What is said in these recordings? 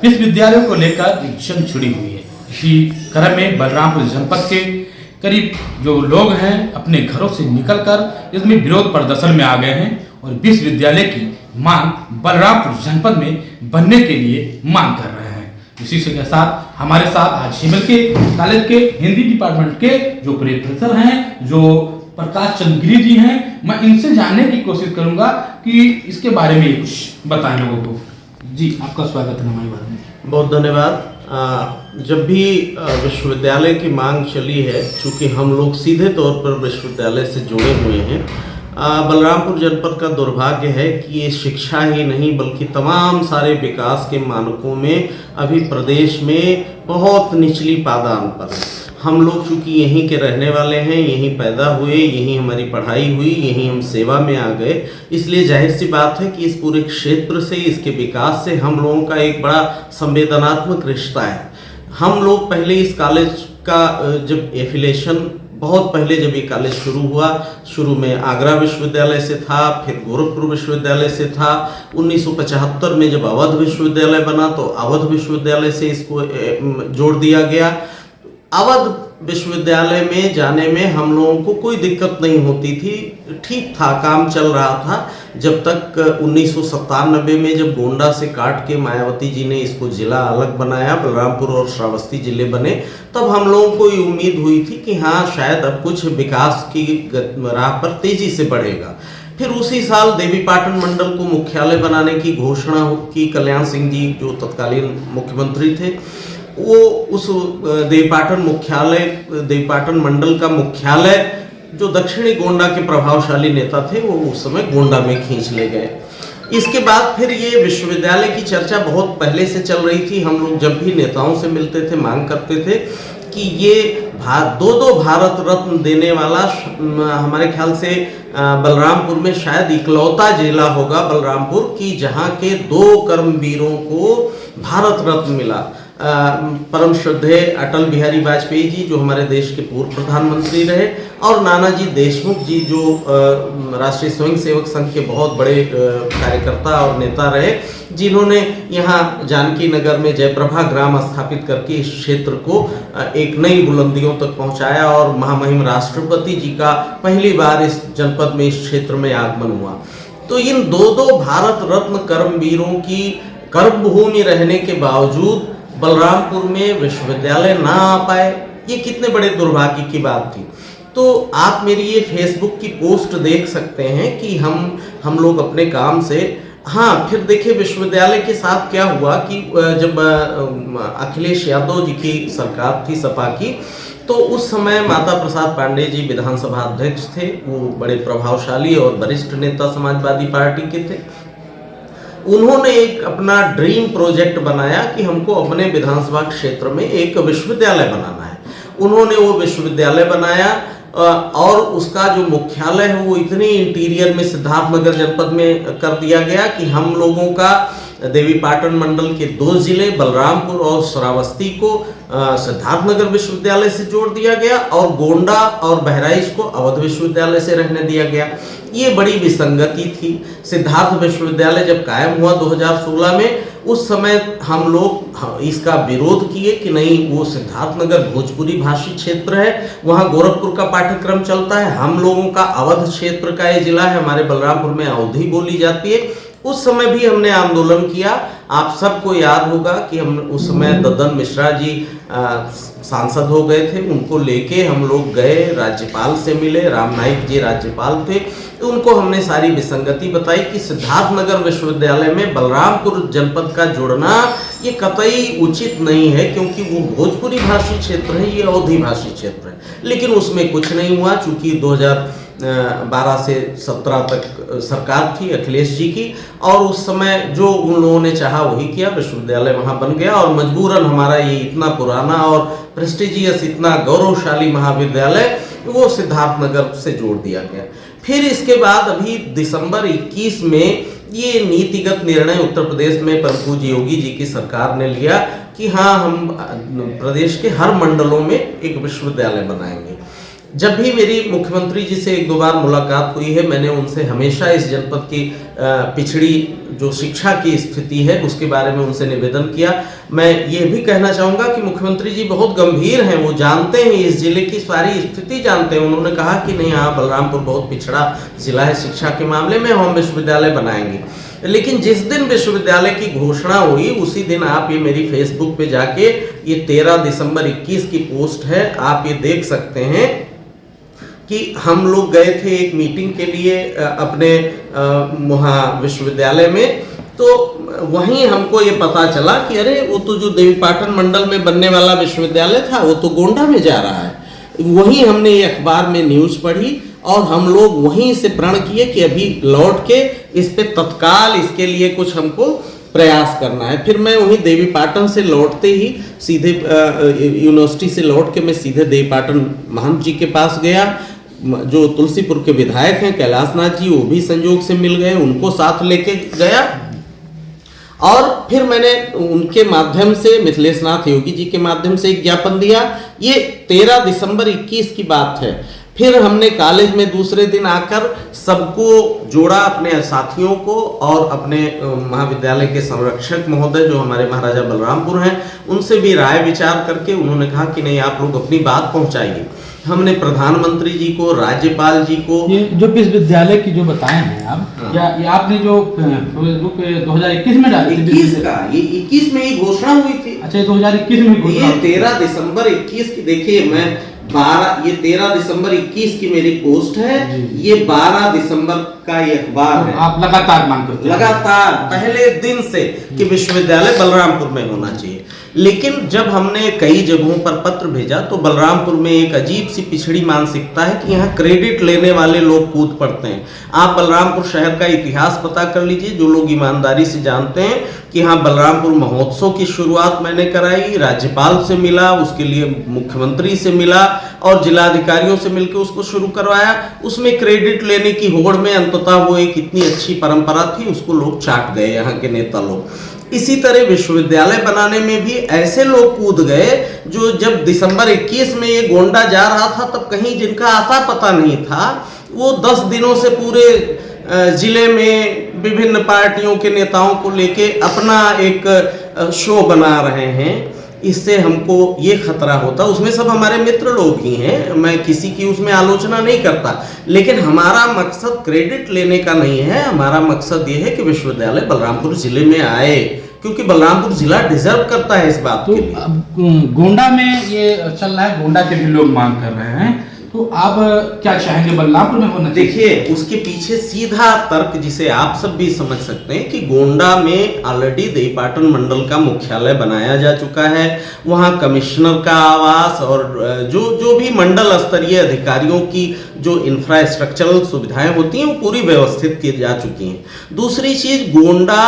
विश्वविद्यालयों को लेकर एक जंग छिड़ी हुई है। इसी क्रम में बलरामपुर जनपद के करीब जो लोग हैं अपने घरों से निकलकर इसमें विरोध प्रदर्शन में आ गए हैं और विश्वविद्यालय की मांग बलरामपुर जनपद में बनने के लिए मांग कर रहे हैं। इसी के साथ हमारे साथ आज शिमल के कॉलेज के हिंदी डिपार्टमेंट के जो प्रोफेसर हैं, जो प्रकाश चंद्र गिरी जी हैं, मैं इनसे जानने की कोशिश करूंगा कि इसके बारे में कुछ बताएं लोगों को। जी, आपका स्वागत है हमारे बारे में। बहुत धन्यवाद। जब भी विश्वविद्यालय की मांग चली है, चूँकि हम लोग सीधे तौर पर विश्वविद्यालय से जुड़े हुए हैं, बलरामपुर जनपद का दुर्भाग्य है कि ये शिक्षा ही नहीं बल्कि तमाम सारे विकास के मानकों में अभी प्रदेश में बहुत निचली पादान पर है। हम लोग चूँकि यहीं के रहने वाले हैं, यहीं पैदा हुए, यहीं हमारी पढ़ाई हुई, यहीं हम सेवा में आ गए, इसलिए जाहिर सी बात है कि इस पूरे क्षेत्र से, इसके विकास से हम लोगों का एक बड़ा संवेदनात्मक रिश्ता है। हम लोग पहले इस कॉलेज का जब एफिलेशन बहुत पहले जब ये कॉलेज शुरू हुआ, शुरू में आगरा विश्वविद्यालय से था, फिर गोरखपुर विश्वविद्यालय से था। 1975 में जब अवध विश्वविद्यालय बना तो अवध विश्वविद्यालय से इसको जोड़ दिया गया। अवध विश्वविद्यालय में जाने में हम लोगों को कोई दिक्कत नहीं होती थी, ठीक था, काम चल रहा था, जब तक 1997 में जब गोंडा से काट के मायावती जी ने इसको जिला अलग बनाया, बलरामपुर और श्रावस्ती जिले बने, तब हम लोगों को ये उम्मीद हुई थी कि हाँ शायद अब कुछ विकास की राह पर तेजी से बढ़ेगा। फिर उसी साल देवीपाटन मंडल को मुख्यालय बनाने की घोषणा की। कल्याण सिंह जी जो तत्कालीन मुख्यमंत्री थे, वो उस देवीपाटन मंडल का मुख्यालय जो दक्षिणी गोंडा के प्रभावशाली नेता थे, वो उस समय गोंडा में खींच ले गए। इसके बाद फिर ये विश्वविद्यालय की चर्चा बहुत पहले से चल रही थी। हम लोग जब भी नेताओं से मिलते थे, मांग करते थे कि ये दो भारत रत्न देने वाला, हमारे ख्याल से बलरामपुर में शायद इकलौता जिला होगा बलरामपुर की जहाँ के 2 कर्मवीरों को भारत रत्न मिला। परम श्रद्धेय अटल बिहारी वाजपेयी जी जो हमारे देश के पूर्व प्रधानमंत्री रहे, और नानाजी देशमुख जी जो राष्ट्रीय स्वयंसेवक संघ के बहुत बड़े कार्यकर्ता और नेता रहे, जिन्होंने यहाँ जानकी नगर में जयप्रभा ग्राम स्थापित करके इस क्षेत्र को एक नई बुलंदियों तक पहुँचाया और महामहिम राष्ट्रपति जी का पहली बार इस जनपद में, इस क्षेत्र में आगमन हुआ। तो इन दो भारत रत्न कर्मवीरों की कर्मभूमि रहने के बावजूद बलरामपुर में विश्वविद्यालय ना आ पाए, ये कितने बड़े दुर्भाग्य की बात थी। तो आप मेरी ये फेसबुक की पोस्ट देख सकते हैं कि हम लोग अपने काम से, हाँ फिर देखिए विश्वविद्यालय के साथ क्या हुआ कि जब अखिलेश यादव जी की सरकार थी सपा की, तो उस समय माता प्रसाद पांडे जी विधानसभा अध्यक्ष थे। वो बड़े प्रभावशाली और वरिष्ठ नेता समाजवादी पार्टी के थे। उन्होंने एक अपना ड्रीम प्रोजेक्ट बनाया कि हमको अपने विधानसभा क्षेत्र में एक विश्वविद्यालय बनाना है। उन्होंने वो विश्वविद्यालय बनाया और उसका जो मुख्यालय है वो इतनी इंटीरियर में सिद्धार्थनगर जनपद में कर दिया गया कि हम लोगों का देवीपाटन मंडल के 2 जिले बलरामपुर और श्रावस्ती को सिद्धार्थनगर विश्वविद्यालय से जोड़ दिया गया और गोंडा और बहराइच को अवध विश्वविद्यालय से रहने दिया गया। ये बड़ी विसंगति थी। सिद्धार्थ विश्वविद्यालय जब कायम हुआ 2016 में, उस समय हम लोग इसका विरोध किए कि नहीं, वो सिद्धार्थनगर भोजपुरी भाषी क्षेत्र है, वहाँ गोरखपुर का पाठ्यक्रम चलता है, हम लोगों का अवध क्षेत्र का ये जिला है, हमारे बलरामपुर में अवधी बोली जाती है। उस समय भी हमने आंदोलन किया। आप सबको याद होगा कि हम उस समय ददन मिश्रा जी सांसद हो गए थे, उनको लेके हम लोग गए, राज्यपाल से मिले, राम नाईक जी राज्यपाल थे, तो उनको हमने सारी विसंगति बताई कि सिद्धार्थनगर विश्वविद्यालय में बलरामपुर जनपद का जुड़ना ये कतई उचित नहीं है, क्योंकि वो भोजपुरी भाषी क्षेत्र है, ये अवधी भाषी क्षेत्र है। लेकिन उसमें कुछ नहीं हुआ, चूँकि 2012 से 17 तक सरकार थी अखिलेश जी की, और उस समय जो उन लोगों ने चाहा वही किया, विश्वविद्यालय वहाँ बन गया और मजबूरन हमारा ये इतना पुराना और प्रेस्टिजियस, इतना गौरवशाली महाविद्यालय वो सिद्धार्थनगर से जोड़ दिया गया। फिर इसके बाद अभी दिसंबर 21 में ये नीतिगत निर्णय उत्तर प्रदेश में प्रभु योगी जी की सरकार ने लिया कि हाँ, हम प्रदेश के हर मंडलों में एक विश्वविद्यालय बनाएंगे। जब भी मेरी मुख्यमंत्री जी से 1-2 बार मुलाकात हुई है, मैंने उनसे हमेशा इस जनपद की पिछड़ी जो शिक्षा की स्थिति है उसके बारे में उनसे निवेदन किया। मैं ये भी कहना चाहूँगा कि मुख्यमंत्री जी बहुत गंभीर हैं, वो जानते हैं इस जिले की सारी स्थिति जानते हैं। उन्होंने कहा कि नहीं, हाँ बलरामपुर बहुत पिछड़ा जिला है शिक्षा के मामले में, हम विश्वविद्यालय बनाएंगे। लेकिन जिस दिन विश्वविद्यालय की घोषणा हुई उसी दिन आप ये मेरी फेसबुक पे जाके, ये 13 दिसंबर 21 की पोस्ट है, आप ये देख सकते हैं कि हम लोग गए थे एक मीटिंग के लिए अपने वहाँ विश्वविद्यालय में। तो वहीं हमको ये पता चला कि अरे वो तो जो देवीपाटन मंडल में बनने वाला विश्वविद्यालय था वो तो गोंडा में जा रहा है। वहीं हमने ये अखबार में न्यूज़ पढ़ी और हम लोग वहीं से प्रण किए कि अभी लौट के इस पे तत्काल इसके लिए कुछ हमको प्रयास करना है। फिर मैं वहीं देवीपाटन से लौटते ही सीधे यूनिवर्सिटी से लौट के मैं सीधे देवीपाटन महंत जी के पास गया, जो तुलसीपुर के विधायक हैं कैलाशनाथ जी, वो भी संयोग से मिल गए, उनको साथ लेके गया। और फिर मैंने उनके माध्यम से मिथिलेश नाथ योगी जी के माध्यम से एक ज्ञापन दिया। ये 13 दिसंबर 21 की बात है। फिर हमने कॉलेज में दूसरे दिन आकर सबको जोड़ा, अपने साथियों को और अपने महाविद्यालय के संरक्षक महोदय जो हमारे महाराजा बलरामपुर हैं उनसे भी राय विचार करके उन्होंने कहा कि नहीं, आप लोग अपनी बात पहुंचाइए। हमने प्रधानमंत्री जी को, राज्यपाल जी को, ये जो विश्वविद्यालय की जो बताए हैं आप, या ये आपने जो 2021 में डाली थी? 21 का, ये 21 में ही घोषणा हुई थी। अच्छा, ये 2021 में घोषणा? ये 13 दिसंबर 21 की, देखिए मैं 13 दिसंबर 21 की मेरी पोस्ट है, ये 12 दिसंबर का ये अखबार है। आप लगातार मांग करते हैं? लगातार पहले दिन से कि विश्वविद्यालय बलरामपुर में होना चाहिए। लेकिन जब हमने कई जगहों पर पत्र भेजा तो बलरामपुर में एक अजीब सी पिछड़ी मानसिकता है कि यहाँ क्रेडिट लेने वाले लोग कूद पड़ते हैं। आप बलरामपुर शहर का इतिहास पता कर लीजिए, जो लोग ईमानदारी से जानते हैं कि हाँ बलरामपुर महोत्सव की शुरुआत मैंने कराई, राज्यपाल से मिला, उसके लिए मुख्यमंत्री से मिला और जिलाधिकारियों से मिलकर उसको शुरू करवाया। उसमें क्रेडिट लेने की होड़ में अंततः वो एक इतनी अच्छी परंपरा थी, उसको लोग चाट गए यहाँ के नेता लोग। इसी तरह विश्वविद्यालय बनाने में भी ऐसे लोग कूद गए जो जब दिसंबर 21 में ये गोंडा जा रहा था तब कहीं जिनका आता पता नहीं था, वो 10 दिनों से पूरे जिले में विभिन्न पार्टियों के नेताओं को लेके अपना एक शो बना रहे हैं। इससे हमको ये खतरा होता, उसमें सब हमारे मित्र लोग ही हैं, मैं किसी की उसमें आलोचना नहीं करता, लेकिन हमारा मकसद क्रेडिट लेने का नहीं है। हमारा मकसद ये है कि विश्वविद्यालय बलरामपुर जिले में आए, क्योंकि बलरामपुर जिला डिजर्व करता है इस बात तो के लिए। अब गोंडा में ये चल रहा है, गोंडा के भी लोग मांग कर रहे हैं, तो आप क्या चाहेंगे बलरामपुर में होना? देखिए, उसके पीछे सीधा तर्क जिसे आप सब भी समझ सकते हैं कि गोंडा में ऑलरेडी देवीपाटन मंडल का मुख्यालय बनाया जा चुका है, वहाँ कमिश्नर का आवास और जो भी मंडल स्तरीय अधिकारियों की जो इंफ्रास्ट्रक्चरल सुविधाएं होती हैं वो पूरी व्यवस्थित की जा चुकी हैं। दूसरी चीज, गोंडा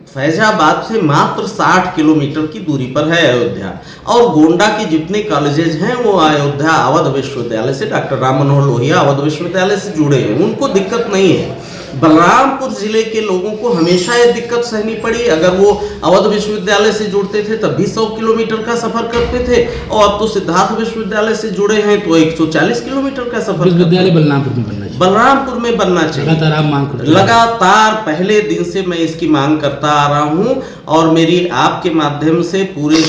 फैजाबाद से मात्र 60 किलोमीटर की दूरी पर है अयोध्या, और गोंडा के जितने कॉलेजेस हैं वो अयोध्या अवध विश्वविद्यालय से, डॉक्टर राम मनोहर लोहिया अवध विश्वविद्यालय से जुड़े हैं, उनको दिक्कत नहीं है। बलरामपुर जिले के लोगों को हमेशा ये दिक्कत सहनी पड़ी। अगर वो अवध विश्वविद्यालय से जुड़ते थे तब भी 100 किलोमीटर का सफर करते थे, और अब तो सिद्धार्थ विश्वविद्यालय से जुड़े हैं तो 140 किलोमीटर का सफर। विश्वविद्यालय बलरामपुर में बनना चाहिए, बलरामपुर में बनना चाहिए। लगातार आप मांग करते हैं? लगातार पहले दिन से मैं इसकी मांग करता आ रहा हूँ, और मेरी आपके माध्यम से पूरे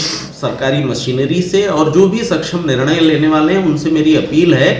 सरकारी मशीनरी से और जो भी सक्षम निर्णय लेने वाले हैं उनसे मेरी अपील है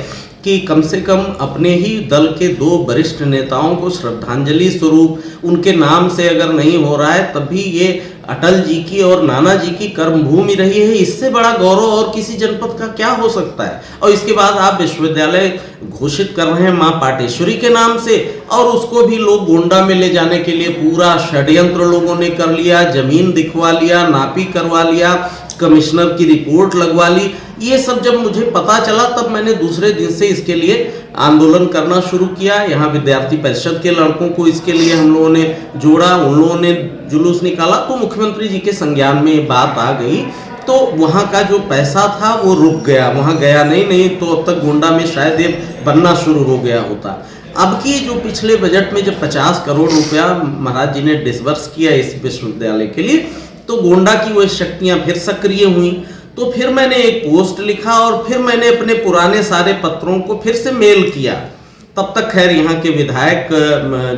कि कम से कम अपने ही दल के 2 वरिष्ठ नेताओं को श्रद्धांजलि स्वरूप उनके नाम से अगर नहीं हो रहा है तब भी ये अटल जी की और नाना जी की कर्मभूमि रही है, इससे बड़ा गौरव और किसी जनपद का क्या हो सकता है। और इसके बाद आप विश्वविद्यालय घोषित कर रहे हैं मां पाटेश्वरी के नाम से, और उसको भी लोग गोंडा में ले जाने के लिए पूरा षड्यंत्र लोगों ने कर लिया, जमीन दिखवा लिया, नापी करवा लिया, कमिश्नर की रिपोर्ट लगवा ली। ये सब जब मुझे पता चला तब मैंने दूसरे दिन से इसके लिए आंदोलन करना शुरू किया। यहाँ विद्यार्थी परिषद के लड़कों को इसके लिए हम लोगों ने जोड़ा, उन लोगों ने जुलूस निकाला, तो मुख्यमंत्री जी के संज्ञान में ये बात आ गई। तो वहाँ का जो पैसा था वो रुक गया, वहाँ गया नहीं तो अब तक गोंडा में शायद ये बनना शुरू हो गया होता। अब की जो पिछले बजट में जब 50 करोड़ रुपया महाराज जी ने डिसबर्स किया इस विश्वविद्यालय के लिए, तो गोंडा की वो शक्तियाँ फिर सक्रिय हुई। तो फिर मैंने एक पोस्ट लिखा और फिर मैंने अपने पुराने सारे पत्रों को फिर से मेल किया। तब तक खैर यहाँ के विधायक,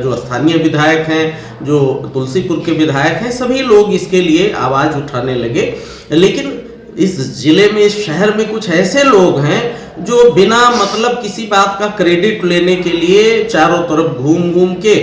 जो स्थानीय विधायक हैं, जो तुलसीपुर के विधायक हैं, सभी लोग इसके लिए आवाज उठाने लगे। लेकिन इस जिले में, इस शहर में कुछ ऐसे लोग हैं जो बिना मतलब किसी बात का क्रेडिट लेने के लिए चारों तरफ घूम घूम के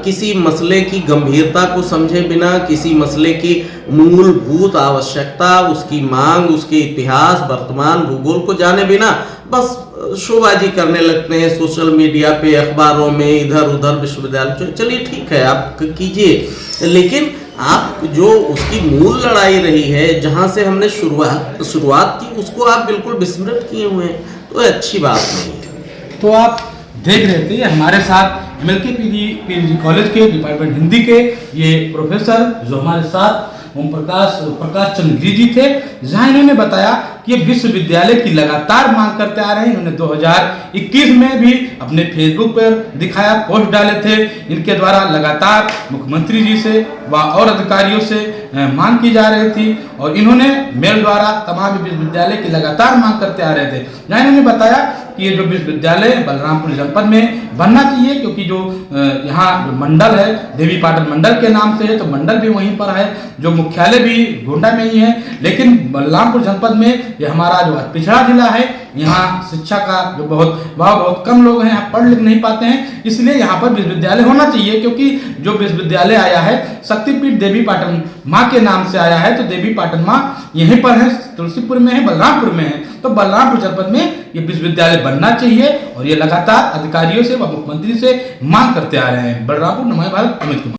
किसी मसले की गंभीरता को समझे बिना, किसी मसले की मूलभूत आवश्यकता, उसकी मांग, उसके इतिहास, वर्तमान, भूगोल को जाने बिना बस शोबाजी करने लगते हैं सोशल मीडिया पे, अखबारों में, इधर उधर, विश्वविद्यालय। चलिए ठीक है, आप कीजिए, लेकिन आप जो उसकी मूल लड़ाई रही है, जहां से हमने शुरुआत की, उसको आप बिल्कुल विस्मृत किए हुए हैं, तो अच्छी बात नहीं है। तो आप देख रहे थे हमारे साथ MLK पीजी कॉलेज के डिपार्टमेंट हिंदी के ये प्रोफेसर, जो हमारे साथ ओम प्रकाश चंद्र गिरी जी थे, जहां इन्होंने बताया कि ये विश्वविद्यालय की लगातार मांग करते आ रहे हैं। इन्होंने 2021 में भी अपने फेसबुक पर दिखाया, पोस्ट डाले थे। इनके द्वारा लगातार मुख्यमंत्री जी से व और अधिकारियों से मांग की जा रही थी और इन्होंने मेल द्वारा तमाम विश्वविद्यालय की लगातार मांग करते आ रहे थे। जहाँ इन्होंने बताया कि ये जो विश्वविद्यालय बलरामपुर जनपद में बनना चाहिए, क्योंकि जो यहाँ जो मंडल है देवी पाटन मंडल के नाम से है, तो मंडल भी वहीं पर है, जो मुख्यालय भी गोंडा में ही है। लेकिन बलरामपुर जनपद में ये हमारा जो पिछड़ा जिला है, यहाँ शिक्षा का जो बहुत कम लोग हैं, यहाँ पढ़ लिख नहीं पाते हैं, इसलिए यहाँ पर विश्वविद्यालय होना चाहिए। क्योंकि जो विश्वविद्यालय आया है शक्तिपीठ देवी पाटन माँ के नाम से आया है, तो देवी पाटन माँ यहीं पर है, तुलसीपुर में है, बलरामपुर में है। तो बलरामपुर जनपद में ये विश्वविद्यालय बनना चाहिए और ये लगातार अधिकारियों से व मुख्यमंत्री से मांग करते आ रहे हैं। बलरामपुर, नमः भारत, अमित कुमार।